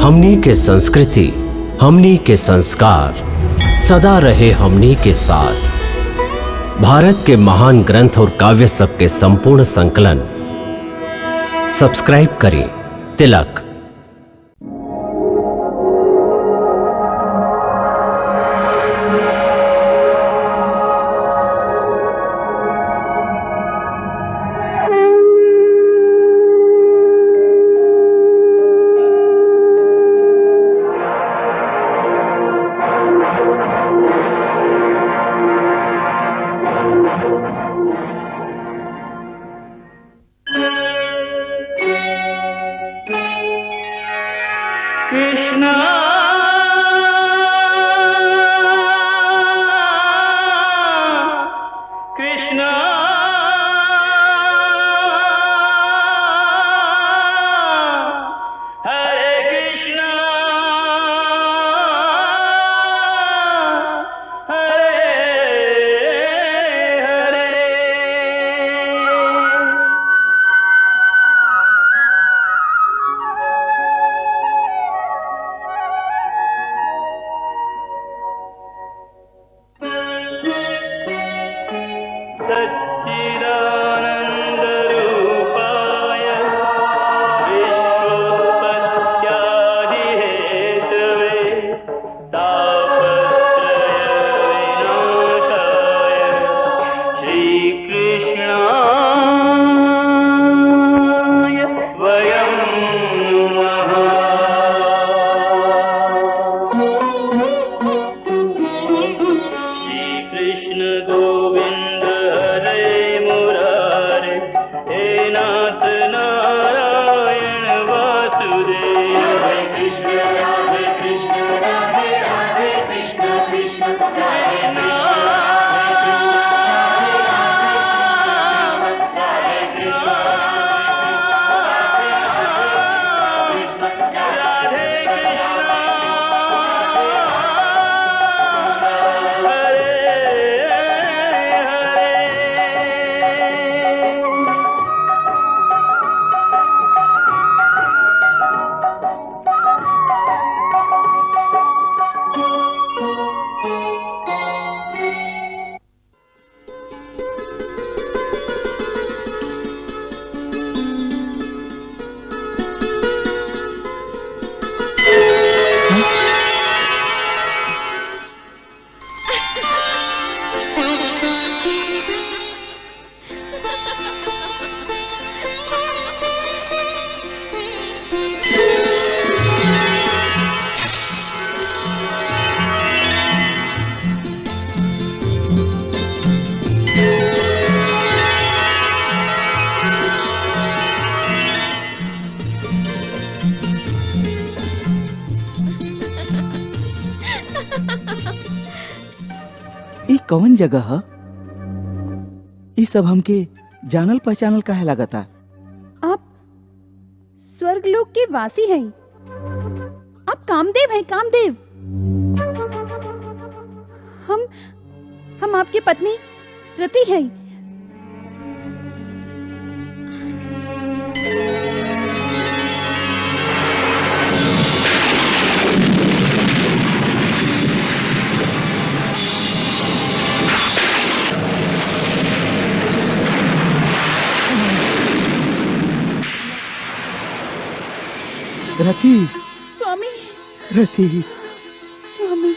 हमनी के संस्कृति, हमनी के संस्कार सदा रहे हमनी के साथ। भारत के महान ग्रंथ और काव्य सब के संपूर्ण संकलन सब्सक्राइब करें तिलक। कौन जगह है? ये सब हमके जानल पहचानल काहे लागता? आप स्वर्गलोक के वासी हैं। आप कामदेव हैं, कामदेव। हम आपकी पत्नी रति हैं। रति, स्वामी, रति, स्वामी।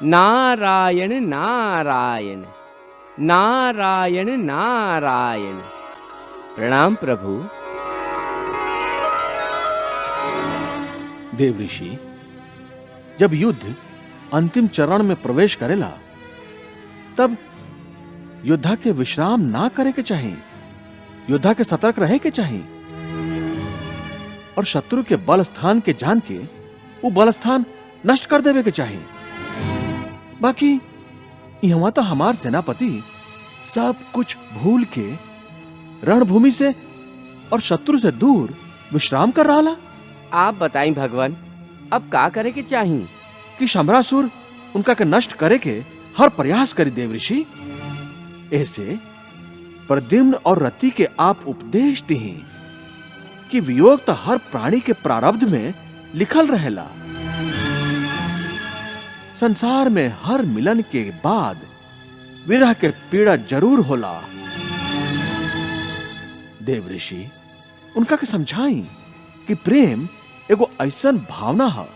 नारायण नारायण नारायण नारायण। प्रणाम प्रभु। देव ऋषि, जब युद्ध अंतिम चरण में प्रवेश करेला तब योद्धा के विश्राम ना करे के चाहिए, योद्धा के सतर्क रहे के चाहिए और शत्रु के बल स्थान के जान के वो बल स्थान नष्ट कर देवे के चाहिए। बाकी यहाँ तो हमार सेनापति सब कुछ भूल के रणभूमि से और शत्रु से दूर विश्राम कर रहा। आप बताएं भगवान, अब का करे के चाहिए? कि शंबरासुर उनका के नष्ट करे के हर प्रयास करी देव ऋषि। ऐसे प्रद्युम्न और रति के आप उपदेश दी कि वियोग तो हर प्राणी के प्रारब्ध में लिखल रहेला। संसार में हर मिलन के बाद विरह के पीड़ा जरूर होला। देव ऋषि उनका के समझाई कि प्रेम एगो ऐसन भावना है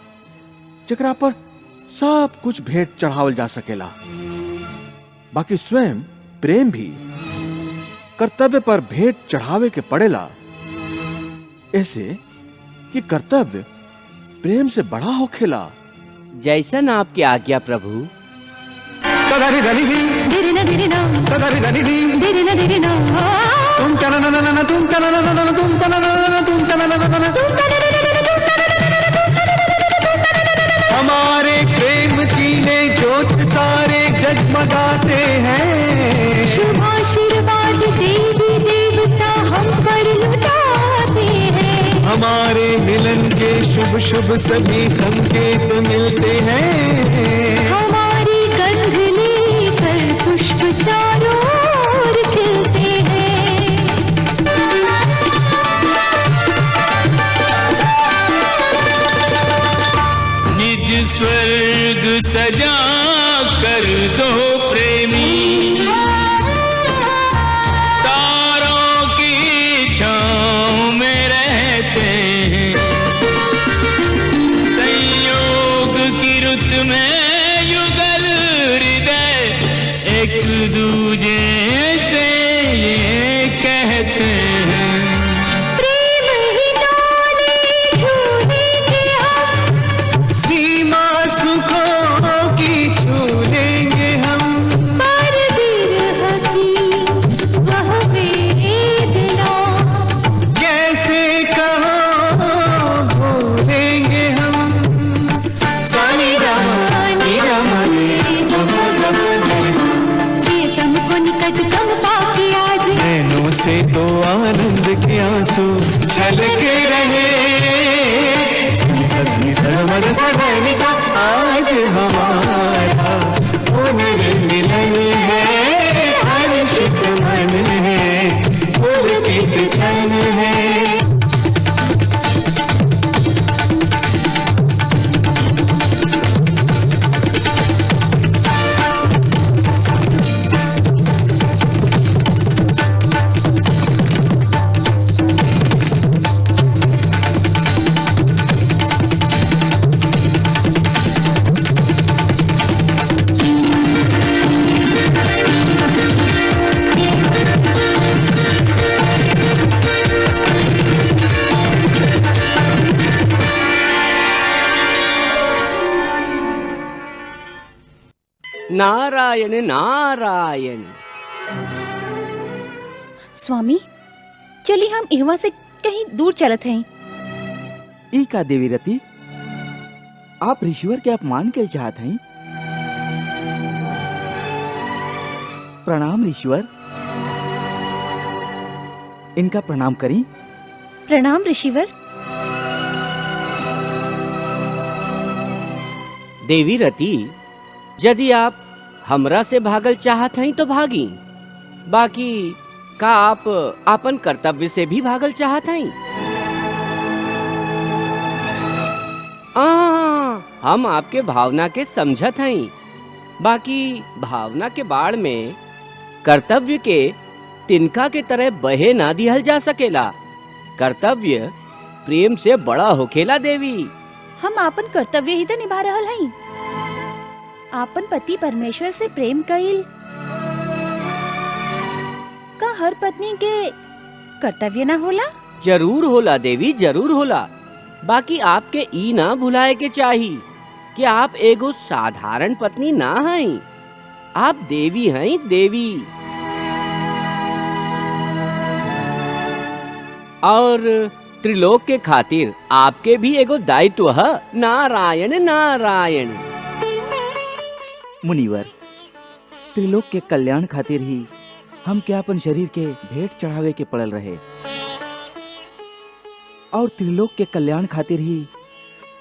जेकरा पर सब कुछ भेंट चढ़ावल जा सकेला। बाकी स्वयं प्रेम भी कर्तव्य पर भेंट चढ़ावे के पड़ेला, ऐसे कि कर्तव्य प्रेम से बड़ा होखेला। जैसन आपकी आज्ञा प्रभु। तदारी धनी धी धीरे धीरे ना तदारी धनी धी धीरे ना तुम तननननन तुम तननननन तुम तननननन तुम तननननन हमारे प्रेम की ने ज्योत तारे जगमगाते हैं। शुभ आशीर्वाद देवी देवता हम पर लुटाते हैं। हमारे मिलन के शुभ शुभ सभी संकेत मिलते हैं। हमारी गंध लेकर पुष्प चारों ओर खिलते हैं। निज स्वर्ग सजा कर दो प्रेमी, तारों की छाँव में रहते हैं। संयोग की रुत में युगल हृदय एक दूजे से ये कहते हैं। प्रेम ही डोले झूलेंगे हम, सीमा सुखों की छू लेंगे हम। पर विरह की वह वेदना कैसे कहो भूलेंगे हम। सानी प्रियतम को निकट कम पाके आज नैनों से तो आनंद के आंसू छलके रहे। सदी सरमद सदैव सा आज हमारा पुनर्मिलन है। हर्षित मन है पुलकित तन है। नारायण नारायण। स्वामी चलिए हम इहवा से कहीं दूर चलत हैं। ई का देवी रति, आप ऋषिवर के अपमान के चाहत हैं? प्रणाम ऋषिवर, इनका प्रणाम करी। प्रणाम ऋषिवर। देवी रति, यदि आप हमरा से भागल चाहत हैं तो भागी, बाकी का आप अपन कर्तव्य से भी भागल चाहत हैं? हम आपके भावना के समझत हैं, बाकी भावना के बाढ़ में कर्तव्य के तिनका के तरह बहे ना दिहल जा सकेला। कर्तव्य प्रेम से बड़ा होखेला देवी। हम आपन कर्तव्य ही तो निभा रहल हैं। आपन पति परमेश्वर से प्रेम कइल का हर पत्नी के कर्तव्य ना होला? जरूर होला देवी, जरूर होला। बाकी आपके ई ना भुलाए के चाही कि आप एगो साधारण पत्नी ना हैं, आप देवी हैं, देवी। और त्रिलोक के खातिर आपके भी एगो दायित्व है। नारायण नारायण। मुनिवर, त्रिलोक के कल्याण खातिर ही हम क्या अपन शरीर के भेंट चढ़ावे के पड़ल रहे, और त्रिलोक के कल्याण खातिर ही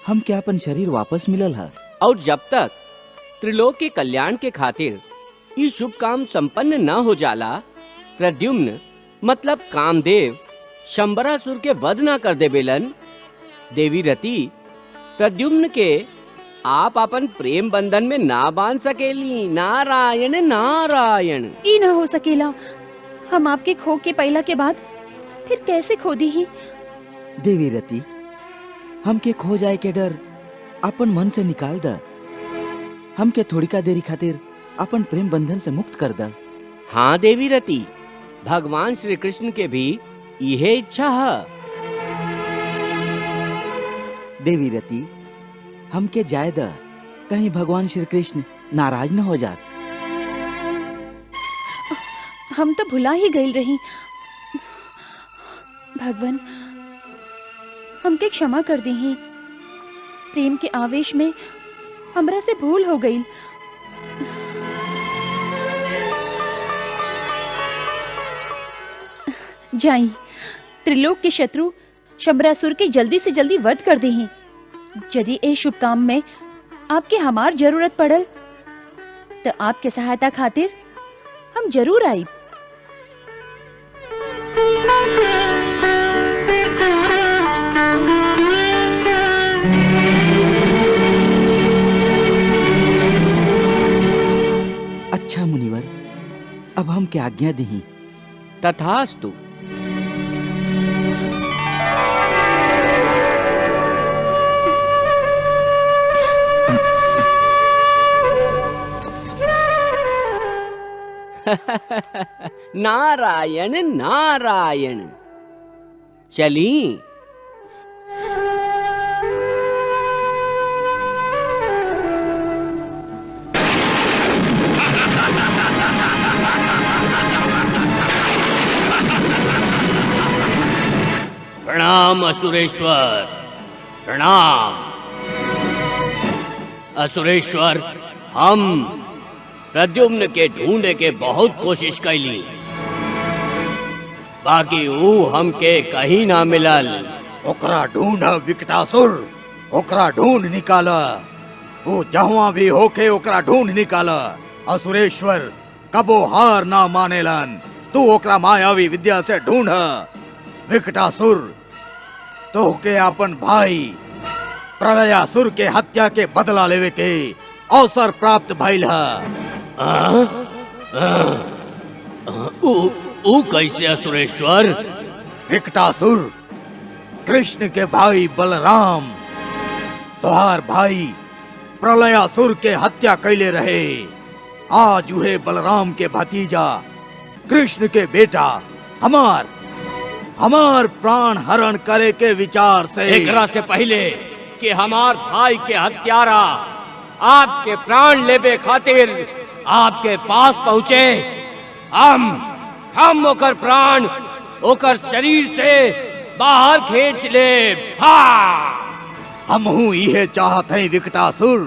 हम क्या अपन शरीर वापस मिलल है। और जब तक त्रिलोक के कल्याण के खातिर ये शुभ काम संपन्न न हो जाला, प्रद्युम्न मतलब कामदेव शंबरासुर के वध ना कर दे बेलन। देवी रति, प्रद्युम्न के आप अपन प्रेम बंधन में ना बांध सकेली। नारायण नारायण। ई ना हो सकेला। हम आपके खो के पहला के बाद फिर कैसे खो दी ही? देवी रति, हमके खो जाए के डर अपन मन से निकाल द। हमके थोड़ी का देरी खातिर अपन प्रेम बंधन से मुक्त कर द। हाँ देवी रति, भगवान श्री कृष्ण के भी यह इच्छा है। देवी रति, हमके जाए द, कहीं भगवान श्री कृष्ण नाराज न हो जास। हम तो भुला ही गई रही। भगवान, हमके क्षमा कर दी ही। प्रेम के आवेश में हमरा से भूल हो गई। जाई, त्रिलोक के शत्रु शंबरासुर के जल्दी से जल्दी वध कर दी ही। यदि ए शुभ काम में आपके हमार जरूरत पड़ल तो आपके सहायता खातिर हम जरूर आई। अच्छा मुनिवर, अब हम क्या आज्ञा दी? तथास्तु। नारायण नारायण। चली। प्रणाम असुरेश्वर, प्रणाम। असुरेश्वर, हम प्रद्युम्न के ढूंढे के बहुत कोशिश कैली, बाकी ऊ हमके कहीं ना मिलल। ओकरा ढूंढ विकटासुर, ओकरा ढूंढ निकाल। वो जहाँ भी होके ओकरा ढूंढ निकाल। असुरेश्वर कबो हार ना मानेलन। तू ओकरा मायावी विद्या से ढूंढ। विकटासुर, तो के अपन भाई प्रलयासुर के हत्या के बदला लेवे के अवसर प्राप्त भइल है। ऊ कैसे असुरेश्वर? विकटासुर कृष्ण के भाई बलराम तोहार भाई प्रलयासुर के हत्या कैले रहे। आज उहे बलराम के भतीजा कृष्ण के बेटा हमार प्राण हरण करे के विचार से एकरा से पहले कि हमार भाई के हत्यारा आपके प्राण लेबे खातिर आपके पास पहुँचे, हम ओकर प्राण ओकर शरीर से बाहर खींच ले। हमहू इहे चाहत हैं विकटासुर,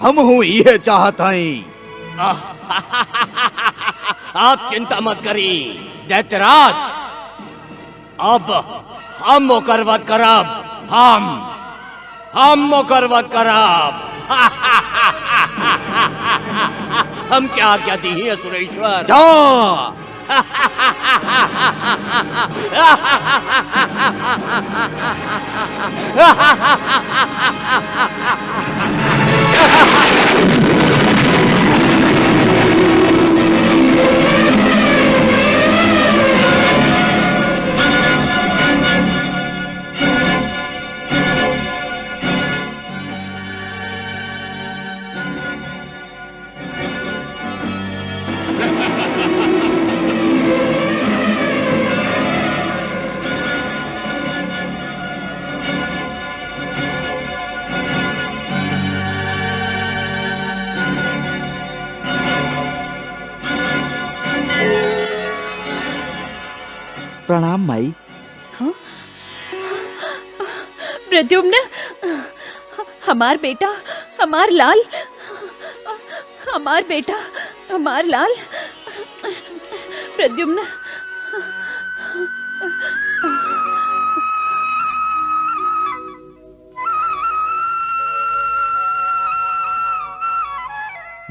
हमहू इहे चाहत हैं। आप चिंता मत करी दैत्यराज, अब हम ओकर वध करब। हम ओकर वध करब। हम क्या आज्ञा दी है असुरेश्वर? जा। प्रणाम माई। हाँ? प्रद्युम्न, हमार बेटा, हमार लाल, हमार बेटा, हमार लाल। प्रद्युम्न,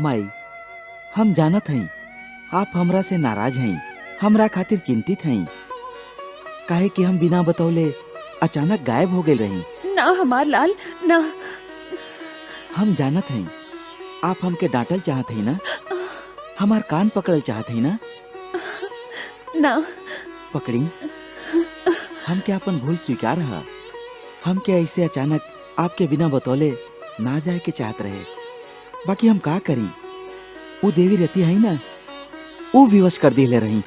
माई, हम जानत हई आप हमरा से नाराज हई, हमरा खातिर चिंतित हई। काहे कि हम बिना बतौले अचानक गायब हो गए रही। ना हमार लाल, ना। हम जानत हई आप हमके डांटल चाहत हई ना, हमार कान पकड़ल चाहत हई ना। ना पकड़ी, हमके अपन भूल स्वीकार है। हमके ऐसे अचानक आपके बिना बतौले ना जाए के चाहत रहे, बाकी हम का करी। वो देवी रती है ना, वो विवश कर दिले रही।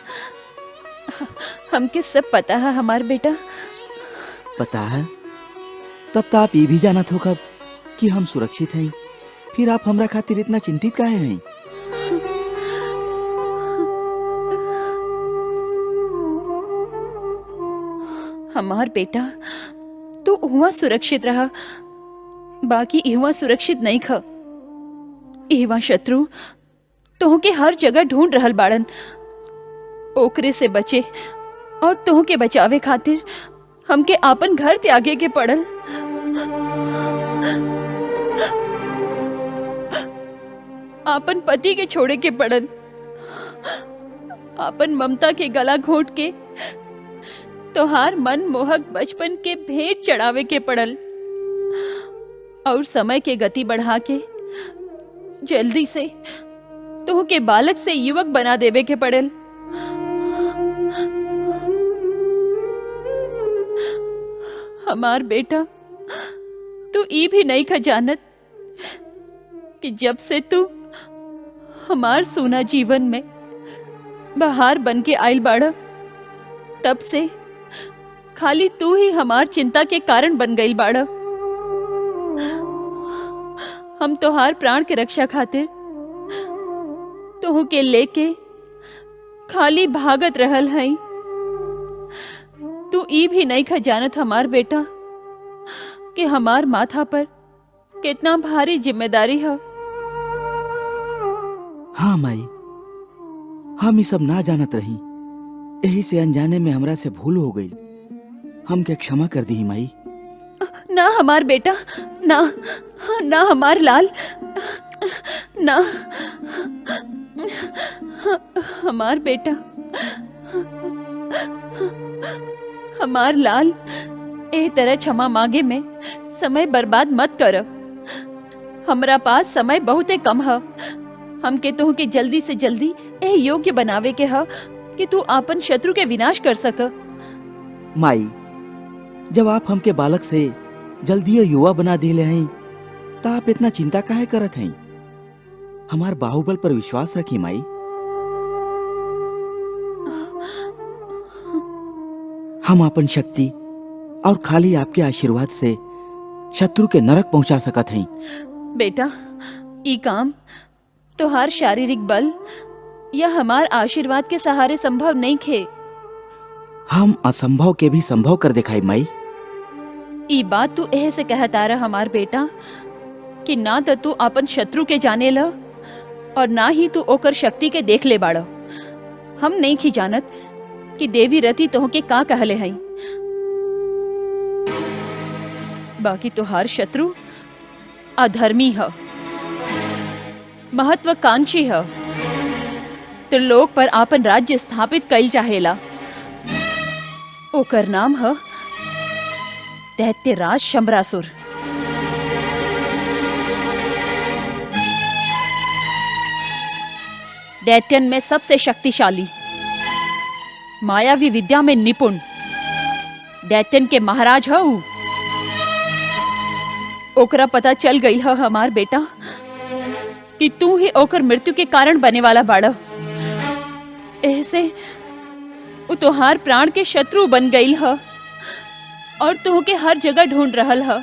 हमके सब पता है हमार बेटा। पता है? तब तो आप ये भी जानत हो कब कि हम सुरक्षित हैं। फिर आप हमरा खातिर इतना चिंतित काहे हैं? हमार बेटा तू हुआ सुरक्षित रहा, बाकी इहवा सुरक्षित नहीं ख। इहवा शत्रु तोह के हर जगह ढूंढ रहल बाड़न। ओकरे से बचे और तोह के बचावे खातिर हमके आपन घर त्यागे के पड़ल। आपन पति के छोड़े के पड़ल, आपन ममता के गला घोट के तोहार मन मोहक बचपन के भेंट चढ़ावे के पड़ल, और समय के गति बढ़ा के जल्दी से तोह के बालक से युवक बना देवे के पड़ल। हमार बेटा तू ई भी नहीं खजानत कि जब से तू हमार सोना जीवन में बहार बन के आइल बाड़ा, तब से खाली तू ही हमार चिंता के कारण बन गई बाड़ा। हम तोहार प्राण के रक्षा खातिर तोह के लेके खाली भागत रहल हई। तू ई भी नहीं खजानत हमार बेटा कि हमार माथा पर कितना भारी जिम्मेदारी है। हाँ माई, हम ये सब ना जानत रही, यही से अनजाने में हमरा से भूल हो गई। हमके क्षमा कर दी माई। ना हमार बेटा, ना ना हमार लाल, ना हमार बेटा, हमार लाल, ए तरह क्षमा मांगे में समय बर्बाद मत कर। हमरा पास समय बहुत कम है। हमके तोह के जल्दी से जल्दी ए योग्य बनावे के है कि तू अपन शत्रु के विनाश कर सक। माई, जब आप हमके बालक से जल्दी युवा बना दिले हैं, तो आप इतना चिंता काहे करत हैं? हमार बाहुबल पर विश्वास रखी माई। हम अपन शक्ति और खाली आपके आशीर्वाद से शत्रु के नरक पहुंचा सकत हैं। बेटा, ई काम तोहार शारीरिक बल या हमार आशीर्वाद के सहारे संभव नहीं खे। हम असंभव के भी संभव कर दिखाई माई। ई बात तू एह से कहता रहा हमार बेटा कि ना तो तू अपन शत्रु के जाने ल और ना ही तू ओकर शक्ति के देख ले बाड़ा। हम नहीं की जानत कि देवी रति तोह के का कहले हई, बाकी तोहार शत्रु अधर्मी है, महत्वाकांक्षी है, त्रिलोक पर आपन राज्य स्थापित कइल चाहेला। ओकर नाम है दैत्यराज शंबरासुर। दैत्यन में सबसे शक्तिशाली, मायावी विद्या में निपुण दैत्यन के महाराज है ऊ। ओकरा पता चल गई है हमार बेटा कि तू ही ओकर मृत्यु के कारण बने वाला बाड़ा। ऐसे वो तोहार प्राण के शत्रु बन गई है और तू के हर जगह ढूंढ रहल है।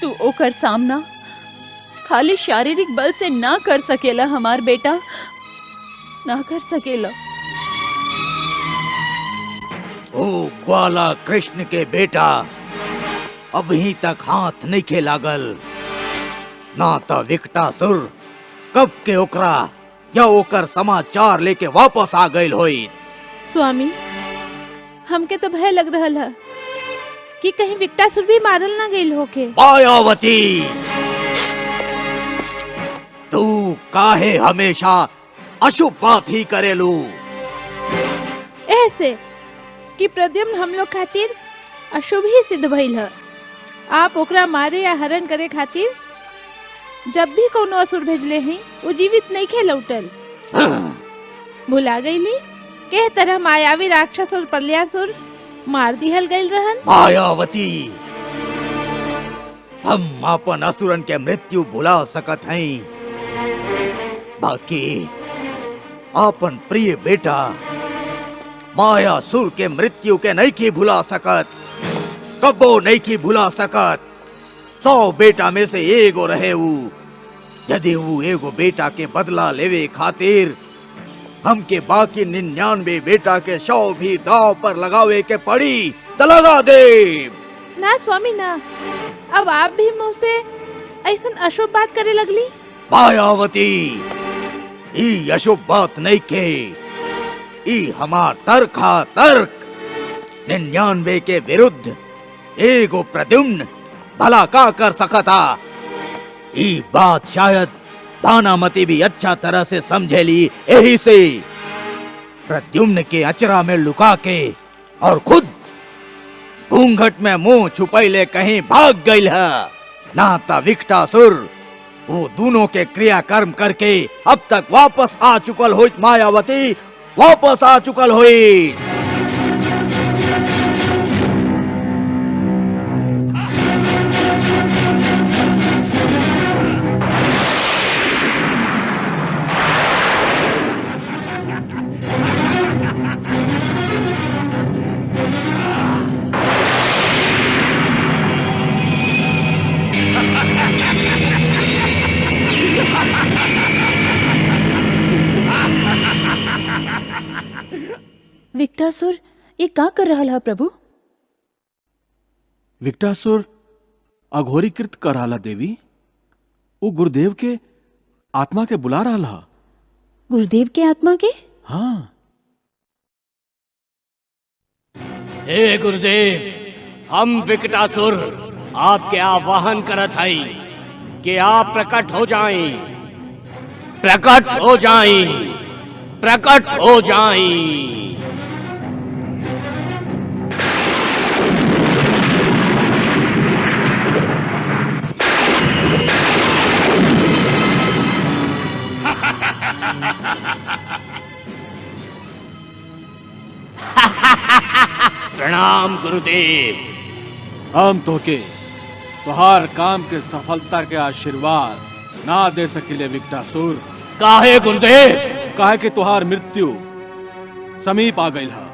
तू ओकर सामना खाली शारीरिक बल से ना कर सकेला हमार बेटा, ना कर सकेला। ओ ग्वाला कृष्ण के बेटा, अभी तक हाथ नहीं खे लागल, ना तो विकटासुर कब के ओकरा या ओकर समाचार लेके वापस आ गइल होई। स्वामी, हमके तो भय लग रहल है कि कहीं विकटासुर भी मारल ना गइल होके। मायावती, तू काहे हमेशा अशुभ बात ही करेलू? ऐसे कि प्रद्युम्न हम लोग खातिर अशुभ ही सिद्ध भइल है। आप ओकरा मारे या हरण करे खातिर जब भी कोनो असुर भेजले हैं वो जीवित नहीं खे लौटल। भुला गईली के तरह मायावी राक्षस और प्रलयासुर मार दिहल गईल रहन। मायावती, हम अपन असुरन के मृत्यु भुला सकत हैं, बाकी अपन प्रिय बेटा मायासुर के मृत्यु के नहीं की भुला सकत, कबो नहीं की भुला सकत। 100 बेटा में से एगो रहे ऊ, यदि वो एगो बेटा के बदला लेवे खातिर हमके बाकी 99 बेटा के 100 भी दांव पर लगावे के पड़ी तो लगा दे। ना स्वामी ना, अब आप भी मुझसे ऐसा अशुभ बात करे लगली। मायावती, ई अशुभ बात नहीं के, ई हमार तर्क 99 के विरुद्ध एगो प्रद्युम्न भला का कर सकता। ई बात शायद भानामती भी अच्छा तरह से समझेली, यही से प्रद्युम्न के अचरा में लुका के और खुद घूंघट में मुंह छुपैले कहीं भाग गई है। ना ता विकटासुर वो दोनों के क्रियाकर्म करके अब तक वापस आ चुकल होइत, मायावती वापस आ चुकल होइत। विकटासुर ये का कर रहा है प्रभु? विकटासुर अघोरीकृत कर रहा देवी। वो गुरुदेव के आत्मा के बुला रहा। गुरुदेव के आत्मा के? हाँ। हे गुरुदेव, हम विकटासुर आपके आवाहन करत हई कि आप प्रकट हो जाएं, प्रकट हो जाएं, प्रकट हो जाएं। प्रणाम गुरुदेव। हम तोके तुहार काम के सफलता के आशीर्वाद ना दे सकिले विकटासुर। काहे गुरुदेव? काहे कि तुहार मृत्यु समीप आ गई है,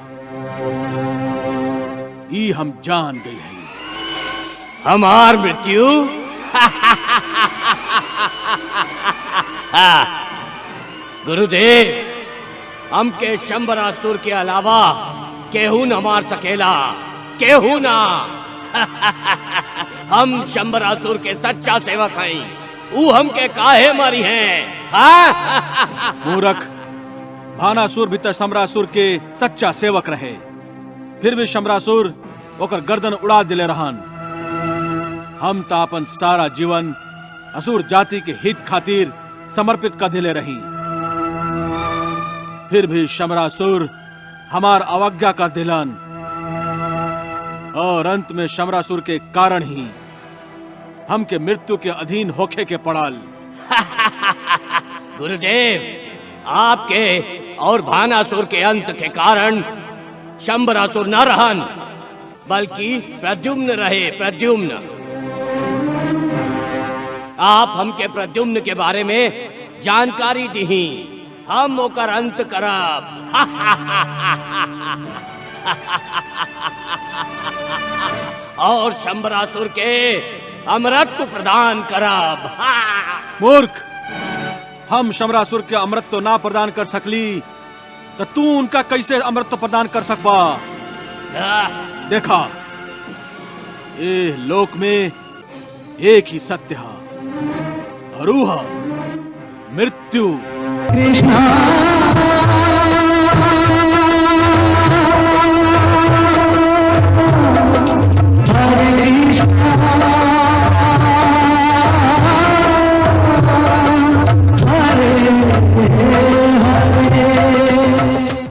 ई हम जान गई है। हमार मृत्यु? गुरुदेव, हमके शंबरासुर के अलावा केहू न मार सकेला, केहू ना। हम शंबरासुर के सच्चा सेवक हैं, ऊ हमके काहे मारी हैं? मूर्ख, भानासुर भी तो शंबरासुर के सच्चा सेवक रहे, फिर भी शंबरासुर ओकर गर्दन उड़ा दिले रहन। हम तो अपन सारा जीवन असुर जाति के हित खातिर समर्पित कर दिले रही, फिर भी शंबरासुर हमार अवज्ञा कर दिलन और अंत में शंबरासुर के कारण ही हमके मृत्यु के अधीन होखे के पड़ल। गुरुदेव, आपके और भानासुर के अंत के कारण शंबरासुर न रहन, बल्कि प्रद्युम्न रहे। प्रद्युम्न, आप हमके प्रद्युम्न के बारे में जानकारी दी, हम ओकर अंत करब। और शंबरासुर के अमरत्व प्रदान करब। मूर्ख, हम शंबरासुर के अमृत ना प्रदान कर सकली तो तू उनका कैसे अमृत प्रदान कर सकबा? देखा, ए लोक में एक ही सत्य है, और वो है मृत्यु। कृष्णा